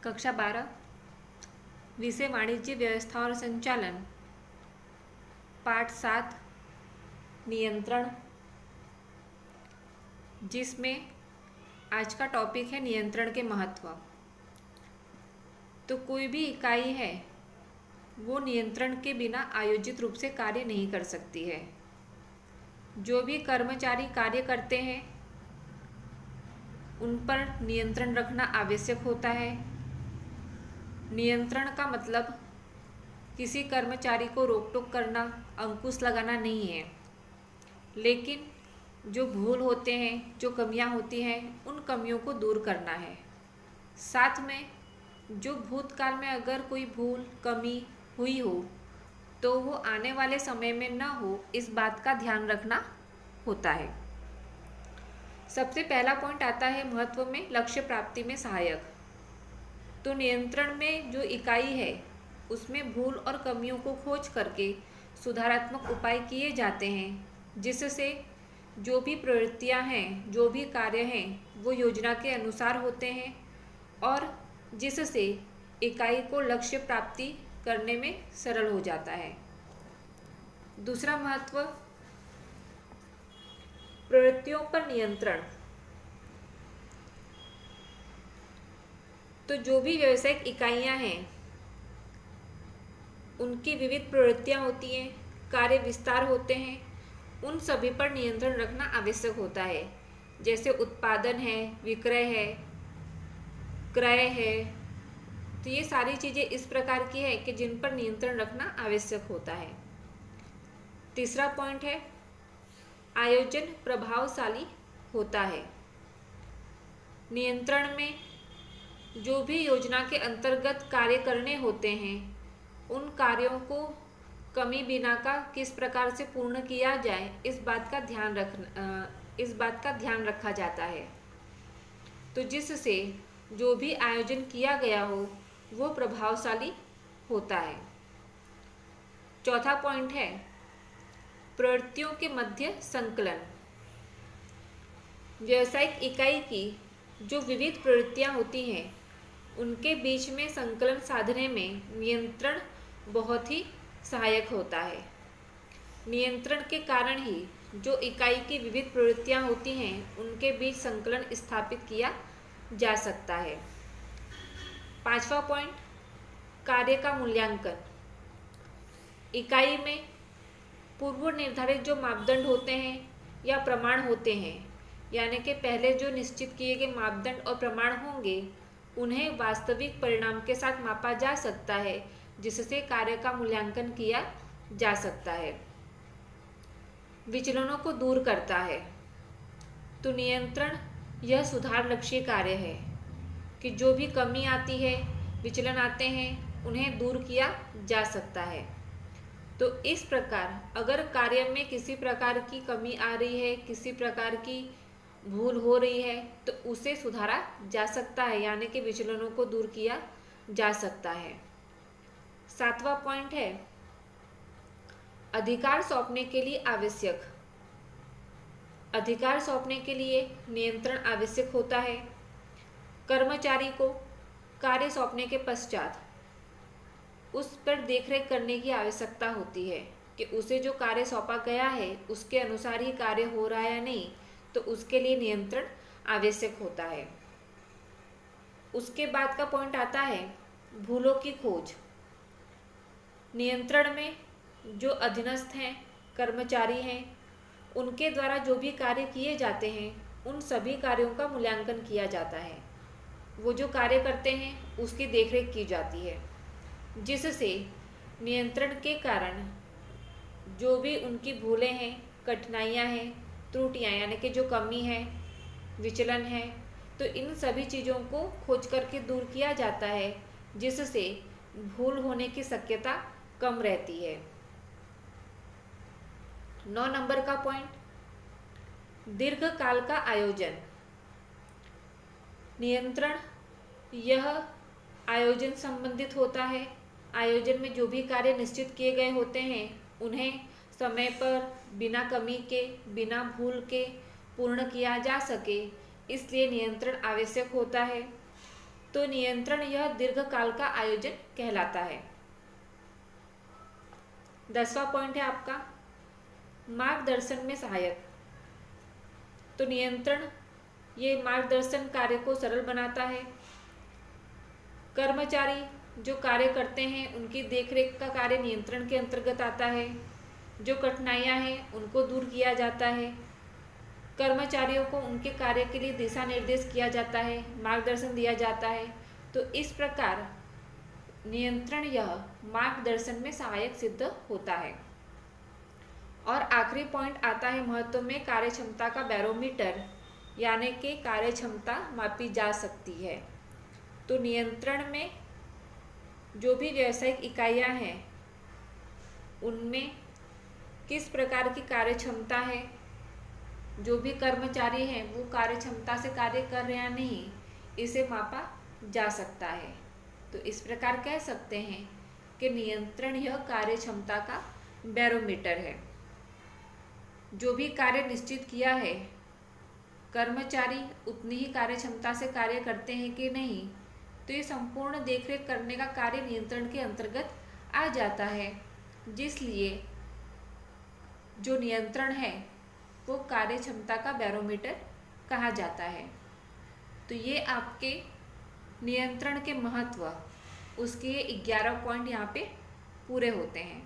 कक्षा 12 विषय वाणिज्य व्यवस्था और संचालन, पाठ 7 नियंत्रण, जिसमें आज का टॉपिक है नियंत्रण के महत्व। तो कोई भी इकाई है वो नियंत्रण के बिना आयोजित रूप से कार्य नहीं कर सकती है। जो भी कर्मचारी कार्य करते हैं उन पर नियंत्रण रखना आवश्यक होता है। नियंत्रण का मतलब किसी कर्मचारी को रोक टोक करना, अंकुश लगाना नहीं है, लेकिन जो भूल होते हैं, जो कमियां होती हैं, उन कमियों को दूर करना है। साथ में जो भूतकाल में अगर कोई भूल कमी हुई हो तो वो आने वाले समय में न हो, इस बात का ध्यान रखना होता है। सबसे पहला पॉइंट आता है महत्व में लक्ष्य प्राप्ति में सहायक। तो नियंत्रण में जो इकाई है उसमें भूल और कमियों को खोज करके सुधारात्मक उपाय किए जाते हैं, जिससे जो भी प्रवृत्तियां हैं, जो भी कार्य हैं, वो योजना के अनुसार होते हैं और जिससे इकाई को लक्ष्य प्राप्ति करने में सरल हो जाता है। दूसरा महत्व प्रवृत्तियों पर नियंत्रण। तो जो भी व्यावसायिक इकाइयां हैं उनकी विविध प्रवृत्तियां होती हैं, कार्य विस्तार होते हैं, उन सभी पर नियंत्रण रखना आवश्यक होता है। जैसे उत्पादन है, विक्रय है, क्रय है। तो ये सारी चीज़ें इस प्रकार की है कि जिन पर नियंत्रण रखना आवश्यक होता है। तीसरा पॉइंट है आयोजन प्रभावशाली होता है। नियंत्रण में जो भी योजना के अंतर्गत कार्य करने होते हैं उन कार्यों को कमी बिना का किस प्रकार से पूर्ण किया जाए, इस बात का ध्यान रखा जाता है। तो जिससे जो भी आयोजन किया गया हो वो प्रभावशाली होता है। चौथा पॉइंट है प्रवृत्तियों के मध्य संकलन। व्यावसायिक इकाई की जो विविध प्रवृत्तियां होती हैं उनके बीच में संकलन साधने में नियंत्रण बहुत ही सहायक होता है। नियंत्रण के कारण ही जो इकाई की विविध प्रवृत्तियां होती हैं उनके बीच संकलन स्थापित किया जा सकता है। पांचवा पॉइंट कार्य का मूल्यांकन। इकाई में पूर्व निर्धारित जो मापदंड होते हैं या प्रमाण होते हैं, यानी कि पहले जो निश्चित किए गए मापदंड और प्रमाण होंगे उन्हें वास्तविक परिणाम के साथ मापा जा सकता है, जिससे कार्य का मूल्यांकन किया जा सकता है। विचलनों को दूर करता है। तो नियंत्रण यह सुधार लक्ष्य कार्य है कि जो भी कमी आती है, विचलन आते हैं, उन्हें दूर किया जा सकता है। तो इस प्रकार अगर कार्य में किसी प्रकार की कमी आ रही है, किसी प्रकार की भूल हो रही है तो उसे सुधारा जा सकता है, यानी कि विचलनों को दूर किया जा सकता है। सातवां पॉइंट है अधिकार सौंपने के लिए आवश्यक। अधिकार सौंपने के लिए नियंत्रण आवश्यक होता है। कर्मचारी को कार्य सौंपने के पश्चात उस पर देखरेख करने की आवश्यकता होती है कि उसे जो कार्य सौंपा गया है उसके अनुसार ही कार्य हो रहा है या नहीं, तो उसके लिए नियंत्रण आवश्यक होता है। उसके बाद का पॉइंट आता है भूलों की खोज। नियंत्रण में जो अधीनस्थ हैं, कर्मचारी हैं, उनके द्वारा जो भी कार्य किए जाते हैं उन सभी कार्यों का मूल्यांकन किया जाता है। वो जो कार्य करते हैं उसकी देखरेख की जाती है, जिससे नियंत्रण के कारण जो भी उनकी भूलें हैं, कठिनाइयाँ हैं, त्रुटियाँ यानी कि जो कमी है, विचलन है, तो इन सभी चीज़ों को खोज करके दूर किया जाता है, जिससे भूल होने की शक्यता कम रहती है। 9 नंबर का पॉइंट दीर्घकाल का आयोजन। नियंत्रण यह आयोजन संबंधित होता है। आयोजन में जो भी कार्य निश्चित किए गए होते हैं उन्हें समय पर बिना कमी के, बिना भूल के पूर्ण किया जा सके, इसलिए नियंत्रण आवश्यक होता है। तो नियंत्रण यह दीर्घकाल का आयोजन कहलाता है। 10वां पॉइंट है आपका मार्गदर्शन में सहायक। तो नियंत्रण ये मार्गदर्शन कार्य को सरल बनाता है। कर्मचारी जो कार्य करते हैं उनकी देखरेख का कार्य नियंत्रण के अंतर्गत आता है। जो कठिनाइयाँ हैं उनको दूर किया जाता है। कर्मचारियों को उनके कार्य के लिए दिशा निर्देश किया जाता है, मार्गदर्शन दिया जाता है। तो इस प्रकार नियंत्रण यह मार्गदर्शन में सहायक सिद्ध होता है। और आखिरी पॉइंट आता है महत्व में कार्यक्षमता का बैरोमीटर, यानी कि कार्यक्षमता मापी जा सकती है। तो नियंत्रण में जो भी व्यावसायिक इकाइयाँ हैं उनमें किस प्रकार की कार्यक्षमता है, जो भी कर्मचारी हैं वो कार्यक्षमता से कार्य कर रहे हैं नहीं, इसे मापा जा सकता है। तो इस प्रकार कह सकते हैं कि नियंत्रण यह कार्यक्षमता का बैरोमीटर है। जो भी कार्य निश्चित किया है कर्मचारी उतनी ही कार्यक्षमता से कार्य करते हैं कि नहीं, तो ये संपूर्ण देखरेख करने का कार्य नियंत्रण के अंतर्गत आ जाता है। जिसलिए जो नियंत्रण है वो कार्यक्षमता का बैरोमीटर कहा जाता है। तो ये आपके नियंत्रण के महत्व, उसके 11 पॉइंट यहाँ पे पूरे होते हैं।